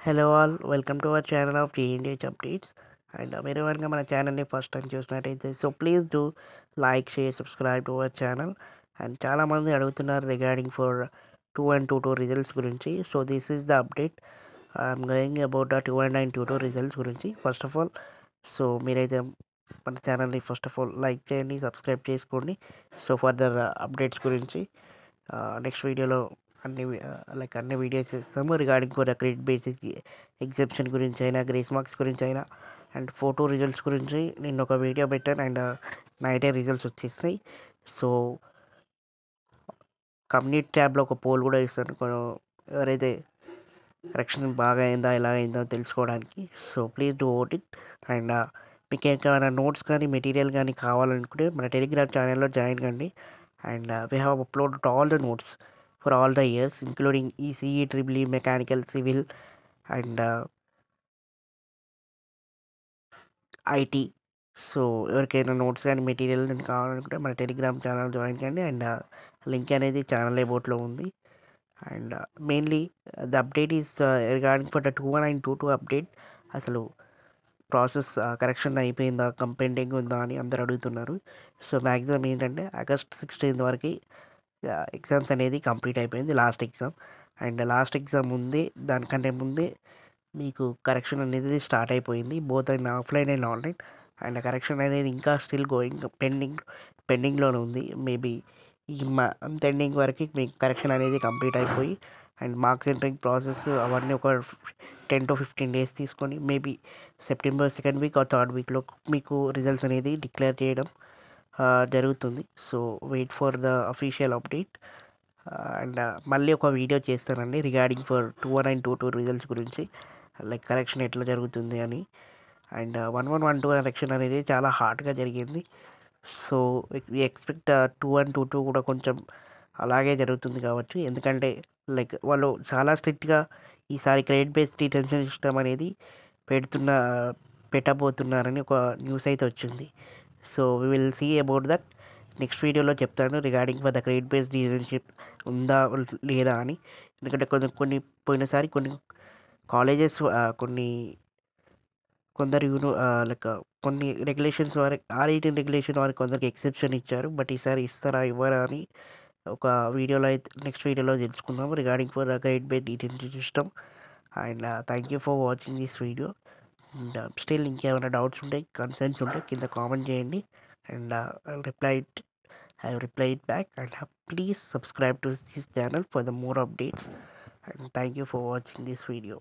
Hello all, welcome to our channel of TNDH Updates. And మీరు కనుక మన ఛానల్ని ఫస్ట్ టైం చూసినట్టయితే please do like share subscribe to our channel. And చాలామంది అడుగుతున్నారు రిగార్డింగ్ ఫర్ 2 and 2 రిజల్ట్స్ గురించి. So this is the update. I'm going about the 2 and 2 results గురించి. First of all so మీరైతే మన ఛానల్ని ఫస్ట్ ఆఫ్ ఆల్ లైక్ చేయండి, subscribe చేసుకోండి. So further updates గురించి నెక్స్ట్ వీడియోలో అన్ని వీడియోస్ చేస్తాము regarding for the credit basis exemption గురించి అయినా, గ్రేస్ మార్క్స్ గురించి అయినా, అండ్ ఫోటో రిజల్ట్స్ గురించి నేను ఒక వీడియో పెట్టాను. అండ్ నైటే రిజల్ట్స్ వచ్చేసినాయి. సో కమ్యూనిటీ ట్యాబ్లో ఒక పోల్ కూడా ఇస్తాను, ఎవరైతే కరెక్షన్ బాగా అయిందా ఎలా అయిందో తెలుసుకోవడానికి. So please do vote it. And మీకు ఏమైనా నోట్స్ కానీ మెటీరియల్ కానీ కావాలనుకుంటే మన టెలిగ్రామ్ ఛానల్లో జాయిన్ కండి. And we have uploaded all the notes for all the years including ECE, EEE, mechanical, civil and IT. So ఎవరికైనా నోట్స్ కానీ మెటీరియల్ కావాలనుకుంటే మన టెలిగ్రామ్ ఛానల్ జాయిన్ కండి. అండ్ లింక్ అనేది ఛానల్ అబౌట్లో ఉంది. And mainly the update is regarding for the 2 and 2 update. అసలు process correction అయిపోయిందా, కంపెండింగ్ ఉందా అని అందరు అడుగుతున్నారు. సో మ్యాక్సిమం ఏంటంటే ఆగస్ట్ 16 వరకు ఎగ్జామ్స్ అనేది కంప్లీట్ అయిపోయింది, last exam. And last exam ముందే, దానికంటే ముందే మీకు కరెక్షన్ అనేది స్టార్ట్ అయిపోయింది, both and offline and online. And correction అనేది ఇంకా స్టిల్ గోయింగ్, పెండింగ్లోనే ఉంది. మేబీ ఈ మంత్ ఎండింగ్ వరకు మీకు కరెక్షన్ అనేది కంప్లీట్ అయిపోయి అండ్ మార్క్స్ ఎంట్రింగ్ ప్రాసెస్ అవన్నీ ఒక 10 to 15 డేస్ తీసుకొని maybe September 2nd week or 3rd వీక్లో మీకు రిజల్ట్స్ అనేది డిక్లేర్ చేయడం జరుగుతుంది. So wait for the official update. And మళ్ళీ ఒక వీడియో చేస్తానండి రిగార్డింగ్ ఫర్ 2 and 2 రిజల్ట్స్ గురించి, లైక్ కరెక్షన్ ఎట్లా జరుగుతుంది అని. అండ్ 1112 కరెక్షన్ అనేది చాలా హార్డ్గా జరిగింది. సో ఎక్స్పెక్ట్ 2 and 2 కూడా కొంచెం అలాగే జరుగుతుంది కావచ్చు, ఎందుకంటే లైక్ వాళ్ళు చాలా స్ట్రిక్ట్గా ఈసారి క్రెడిట్ బేస్డ్ డిటెన్షన్ సిస్టమ్ అనేది పెట్టబోతున్నారని ఒక న్యూస్ అయితే వచ్చింది. So we will see about that. Next వీడియోలో చెప్తాను regarding for the credit based relationship ఉందా లేదా అని. ఎందుకంటే కొన్ని పోయినసారి కొన్ని కాలేజెస్ కొందరు లైక్ కొన్ని రెగ్యులేషన్స్ వారికి R18 రెగ్యులేషన్ వారికి కొందరికి ఎక్సెప్షన్ ఇచ్చారు. బట్ ఈసారి ఇస్తారా ఇవ్వరా అని ఒక వీడియోలో అయితే నెక్స్ట్ వీడియోలో తెలుసుకుందాము regarding for credit based detention system. And thank you for watching this video. And still ఇంకేమైనా డౌట్స్ ఉంటే, కన్సర్న్స్ ఉంటే కింద కామెంట్ చేయండి. And I will reply it back. And please subscribe to this channel for the more updates. And thank you for watching this video.